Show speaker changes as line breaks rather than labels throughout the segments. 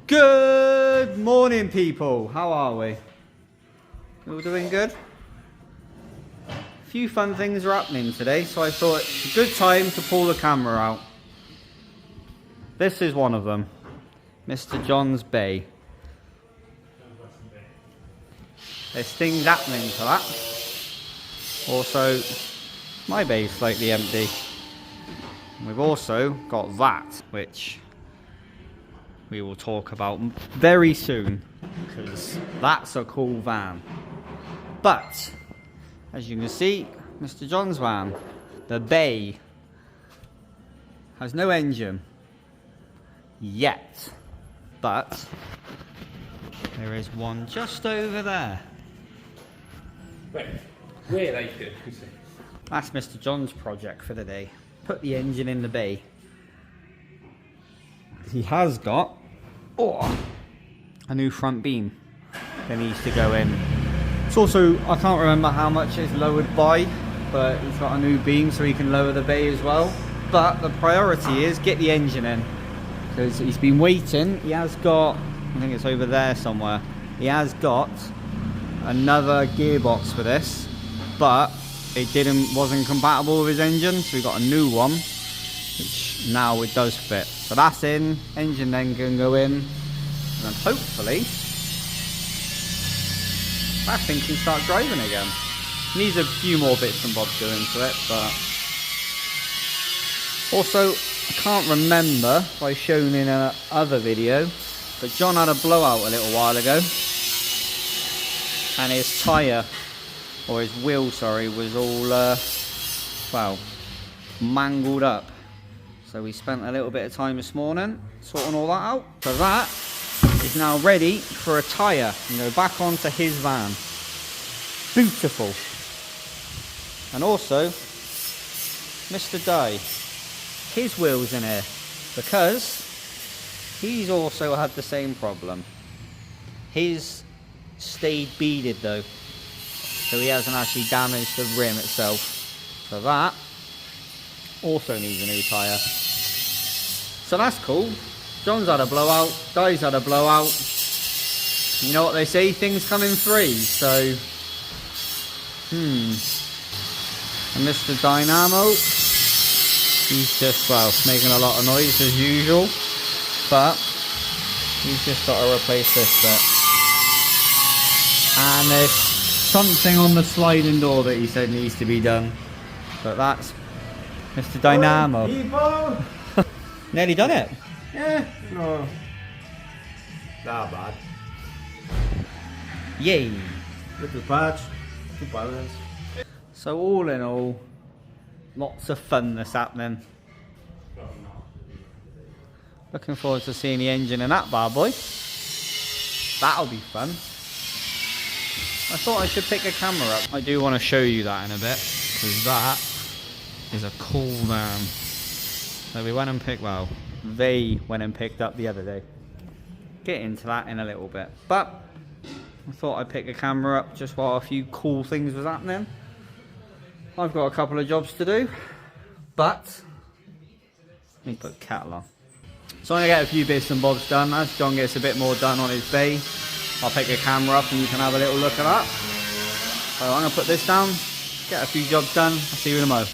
Good morning, people. How are we? All doing good? A few fun things are happening today, so I thought it's a good time to pull the camera out. This is one of them, Mr. John's Bay. There's things happening to that. Also, my bay is slightly empty. We've also got that, which we will talk about very soon, because that's a cool van. But as you can see, Mr. John's van, the Bay, has no engine yet, but there is one just over there.
Wait, where they could?
That's Mr. John's project for the day. Put the engine in the Bay. He has got a new front beam that needs to go in. It's also, I can't remember how much it's lowered by, but he's got a new beam so he can lower the Bay as well. But the priority is get the engine in, because he's been waiting. He has got, I think it's over there somewhere, he has got another gearbox for this, but it wasn't compatible with his engine, so we got a new one, which now it does fit. So that's in, engine then can go in, and then hopefully that thing can start driving again. Needs a few more bits and bobs doing to it, but also I can't remember if I shown in another video, but John had a blowout a little while ago, and his tyre, or his wheel, sorry, was all well, mangled up. So we spent a little bit of time this morning sorting all that out. So that is now ready for a tyre and go back onto his van. Beautiful. And also, Mr. Dye, his wheel's in here, because he's also had the same problem. His stayed beaded though, so he hasn't actually damaged the rim itself. So that also needs a new tyre. So that's cool. John's had a blowout, Dye's had a blowout. You know what they say, things come in threes, so and Mr. Dynamo, he's just, well, making a lot of noise as usual, but he's just got to replace this bit. And there's something on the sliding door that he said needs to be done, but that's Mr. Dynamo. Nearly done it.
Yeah, no. Not bad.
Yay.
Little patch, two balance.
So all in all, lots of fun that's happening. Looking forward to seeing the engine in that bad boy. That'll be fun. I thought I should pick a camera up. I do want to show you that in a bit, because that is a cool van. So we went and picked, well, they went and picked up the other day. Get into that in a little bit. But I thought I'd pick a camera up just while a few cool things was happening. I've got a couple of jobs to do, but let me put kettle on. So I'm going to get a few bits and bobs done. As John gets a bit more done on his Bay, I'll pick a camera up and you can have a little look at that. So I'm going to put this down, get a few jobs done. I'll see you in a mo.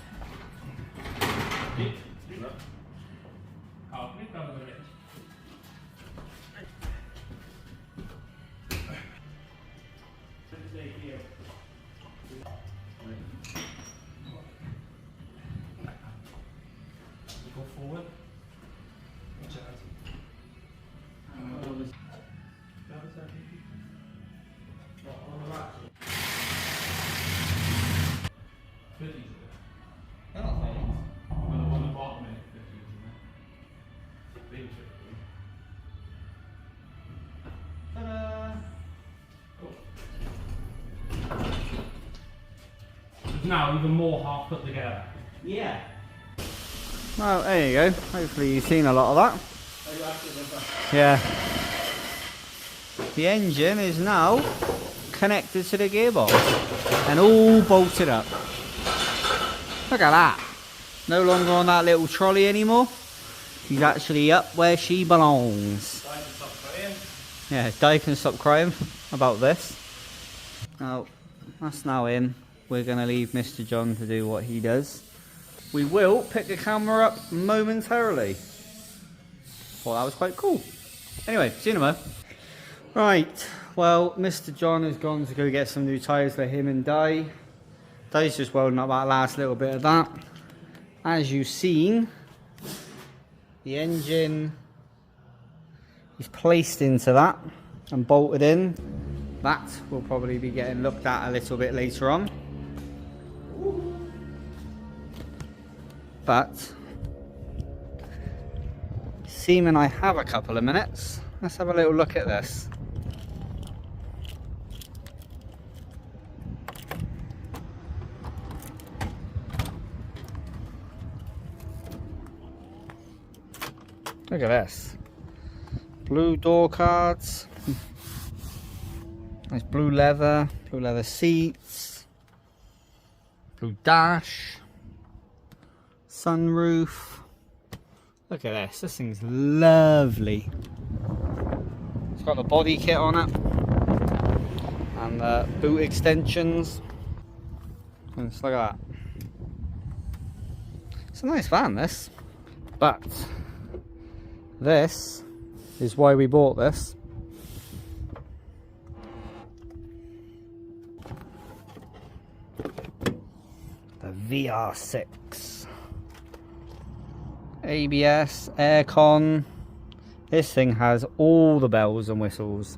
Go forward. Now even more half put together.
Yeah. Well, there you go. Hopefully you've seen a lot of that. Yeah. The engine is now connected to the gearbox and all bolted up. Look at that. No longer on that little trolley anymore. She's actually up where she belongs. Yeah, Di can stop crying about this. Now, that's now in. We're going to leave Mr. John to do what he does. We will pick the camera up momentarily. Well, that was quite cool. Anyway, see you in a moment. Right, well, Mr. John has gone to go get some new tyres for him and Di. Di's just welding up that last little bit of that. As you've seen, the engine is placed into that and bolted in. That will probably be getting looked at a little bit later on. But, seeming I have a couple of minutes, let's have a little look at this. Look at this. Blue door cards. Nice blue leather seats. Blue dash. Sunroof. Look at this. This thing's lovely. It's got the body kit on it. And the boot extensions. And just look at that. It's a nice van, this. But this is why we bought this. The VR6. ABS, aircon. This thing has all the bells and whistles.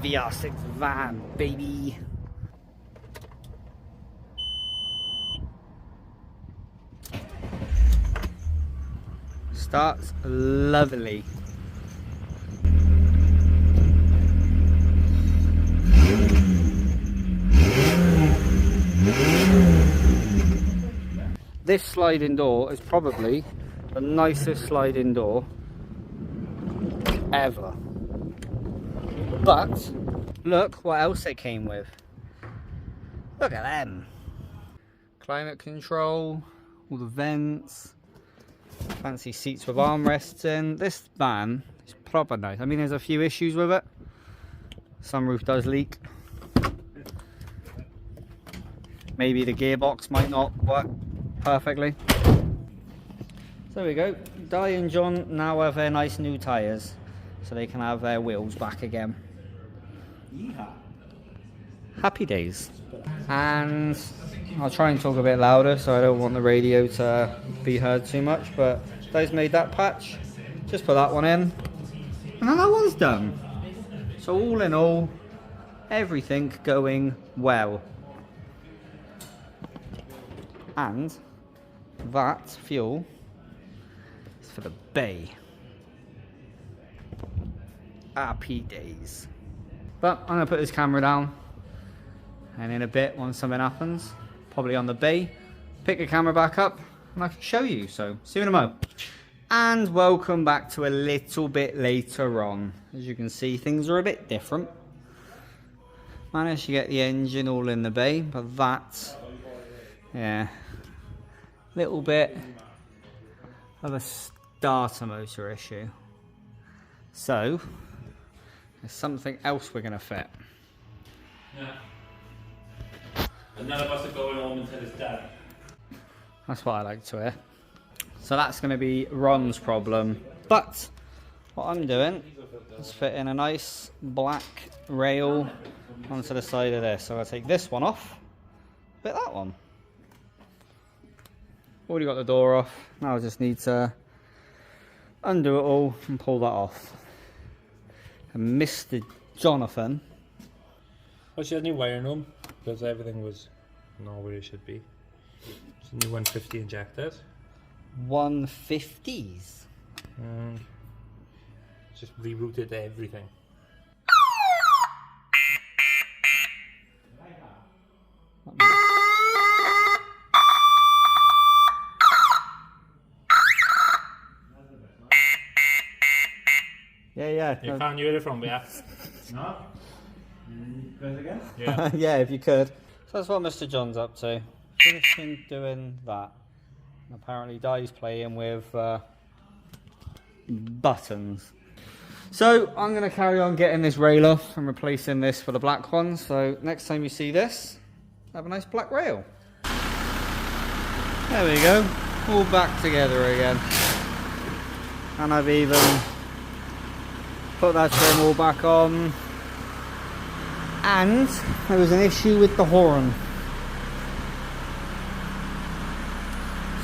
VR6 van, baby. Starts lovely. This sliding door is probably the nicest sliding door ever. But look what else it came with. Look at them. Climate control, all the vents, fancy seats with armrests in. This van is proper nice. I mean, there's a few issues with it. Sunroof does leak. Maybe the gearbox might not work perfectly. So there we go. Di and John now have their nice new tyres, so they can have their wheels back again. Yeehaw. Happy days. And I'll try and talk a bit louder so I don't want the radio to be heard too much, but Di's made that patch. Just put that one in. And then that one's done. So all in all, everything going well. And that fuel is for the bay. Happy days. But I'm going to put this camera down, and in a bit, once something happens, probably on the bay, pick the camera back up and I can show you. So see you in a mo. And welcome back to a little bit later on. As you can see, things are a bit different. Managed to get the engine all in the bay, but that, yeah, little bit of a starter motor issue. So there's something else we're going to fit.
Yeah. And none of us are going home until it's done.
That's what I like to hear. So that's going to be Ron's problem. But what I'm doing is fitting a nice black rail onto the side of this. So I'll take this one off, fit that one. Already got the door off. Now I just need to undo it all and pull that off. And Mr. Jonathan.
Well, she had new wiring room because everything was not where it should be. It's a new 150 injectors.
150s.
Just rerouted everything.
Yeah.
You can't hear it from there. No? Again? Yeah.
Yeah, if you could. So that's what Mr. John's up to. Finishing doing that. And apparently Di's playing with buttons. So I'm going to carry on getting this rail off and replacing this for the black one. So next time you see this, have a nice black rail. There we go. All back together again. And I've even put that trim all back on. And there was an issue with the horn.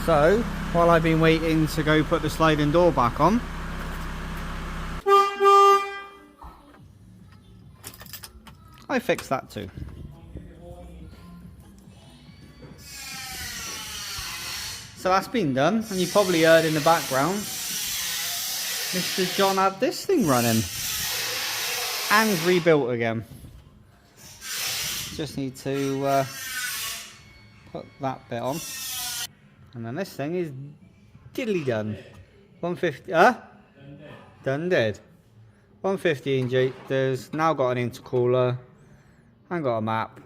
So, while I've been waiting to go put the sliding door back on, I fixed that too. So that's been done, and you probably heard in the background, Mr. John had this thing running and rebuilt again. Just need to put that bit on, and then this thing is diddly done. 150, done dead. 150 injectors, now got an intercooler, and got a map,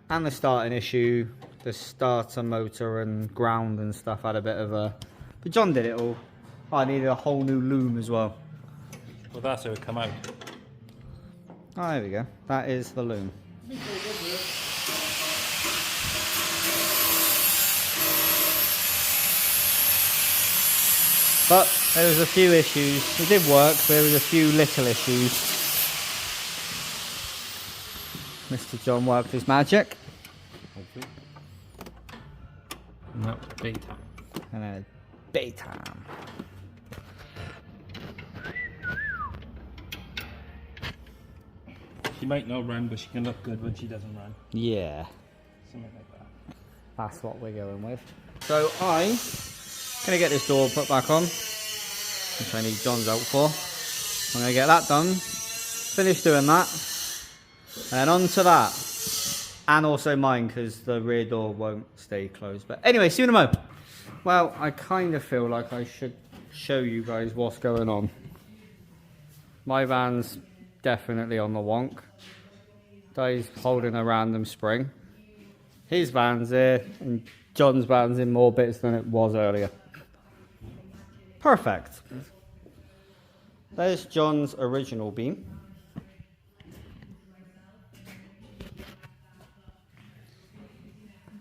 and the starting issue, the starter motor and ground and stuff had a bit of a, but John did it all. I needed a whole new loom as well.
Well, that's how it come out.
Oh, there we go. That is the loom. But there was a few issues. It did work, but there was a few little issues. Mr. John worked his magic.
Hopefully. No, daytime.
And then daytime.
She might not run, but she can look good when she doesn't run.
Yeah.
Something like that.
That's what we're going with. So I'm going to get this door put back on, which I need John's help for. I'm going to get that done, finish doing that, and on to that. And also mine, because the rear door won't stay closed. But anyway, see you in a moment. Well, I kind of feel like I should show you guys what's going on. My van's definitely on the wonk. Di's holding a random spring. His van's here, and John's van's in more bits than it was earlier. Perfect. There's John's original beam.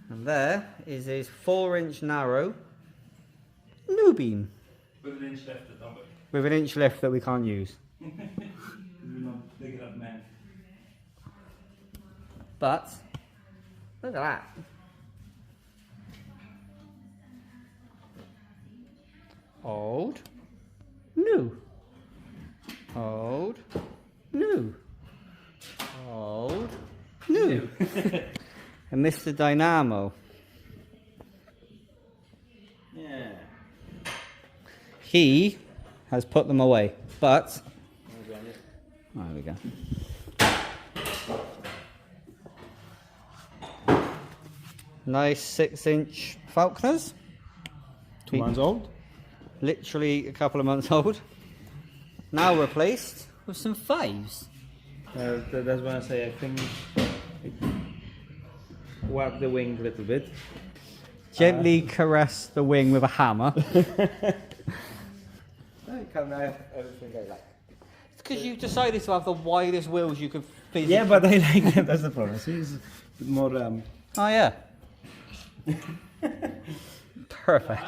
And there is his 4-inch narrow new beam.
With an inch left at number.
With an inch left that we can't use.
We're not big enough men.
But, look at that. Old, new. Old, new. Old, new. And Mr. Dynamo.
Yeah.
He has put them away, but there we go. Nice 6-inch Falconers.
2 months old.
Literally a couple of months old. Now replaced with some 5s.
That's when I say I can whap the wing a little bit.
Gently caress the wing with a hammer.
Come now, everything I like.
It's because you decided to have the widest wheels you could physically.
Yeah, but I like them. That's the problem. See, it's more.
Oh yeah. Perfect.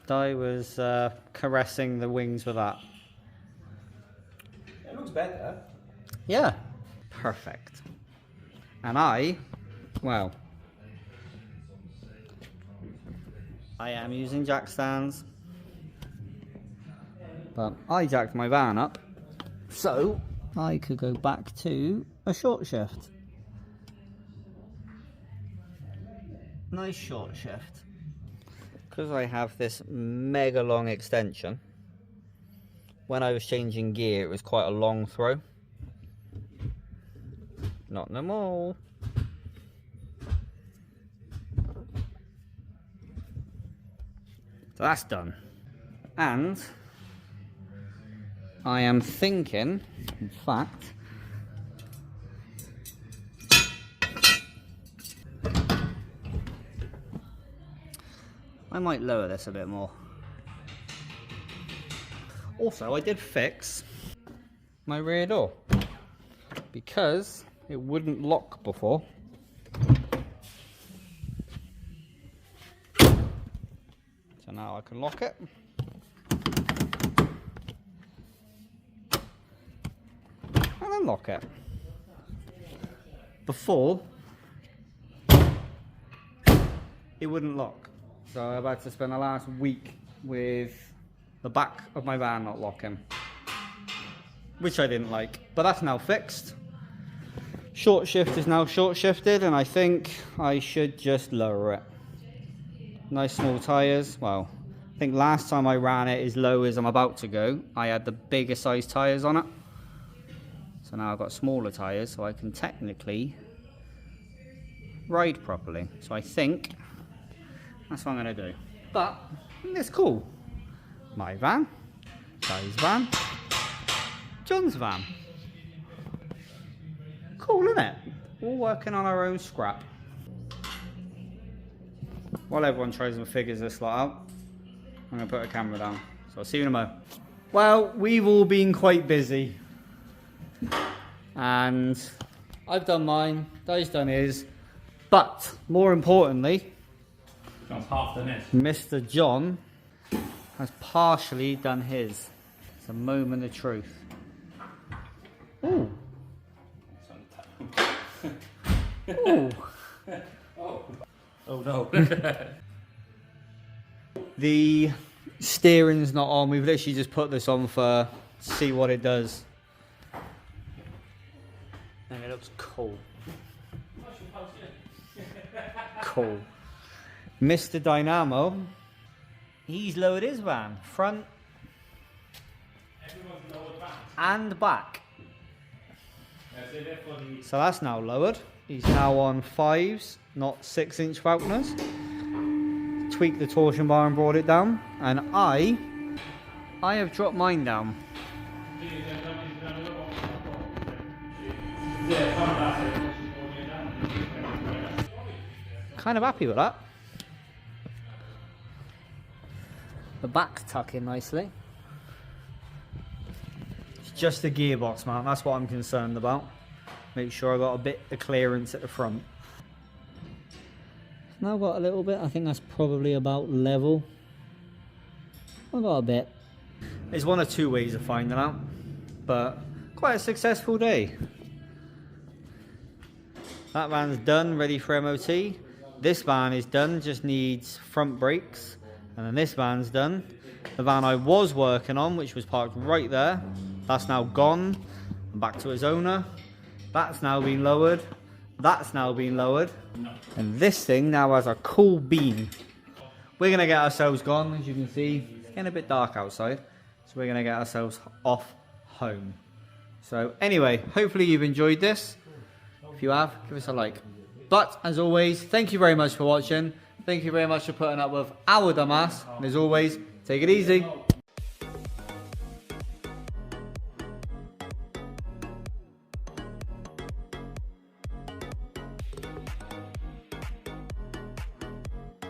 Di was caressing the wings with that.
It looks better.
Yeah. Perfect. And I am using jack stands, but I jacked my van up so I could go back to a short shift. Nice short shift. Because I have this mega long extension, when I was changing gear it was quite a long throw. Not no more. So that's done. And I am thinking, in fact, I might lower this a bit more. Also, I did fix my rear door because it wouldn't lock before. So now I can lock it. And unlock it. Before, it wouldn't lock. So I've had to spend the last week with the back of my van not locking, which I didn't like, but that's now fixed. Short shift is now short shifted, and I think I should just lower it. Nice small tyres. Well, I think last time I ran it as low as I'm about to go, I had the bigger size tyres on it. So now I've got smaller tyres, so I can technically ride properly. So I think that's what I'm going to do. But it's cool. My van, Guy's van, John's van. Cool, isn't it? All working on our own scrap. While everyone tries and figures this lot out, I'm going to put a camera down. So I'll see you in a moment. Well, we've all been quite busy. And I've done mine, Guy's done his. But, more importantly,
John's half done it.
Mr. John has partially done his. It's a moment of truth. Ooh. Ooh.
Oh no.
The steering's not on. We've literally just put this on to see what it does. And it looks cool. Cool. Mr. Dynamo, he's lowered his van, front and back. So that's now lowered. He's now on 5s, not 6-inch Falconers. Tweaked the torsion bar and brought it down. And I have dropped mine down. Kind of happy with that. The back's tucking nicely. It's just the gearbox, man. That's what I'm concerned about. Make sure I got a bit of clearance at the front. Now got a little bit. I think that's probably about level. I got a bit. There's one or two ways of finding out, but quite a successful day. That van's done, ready for MOT. This van is done, just needs front brakes. And then this van's done. The van I was working on, which was parked right there, that's now gone. And back to its owner. That's now been lowered. That's now been lowered. And this thing now has a cool beam. We're going to get ourselves gone, as you can see. It's getting a bit dark outside. So we're going to get ourselves off home. So anyway, hopefully you've enjoyed this. If you have, give us a like. But as always, thank you very much for watching. Thank you very much for putting up with our dumbass. And as always, take it easy.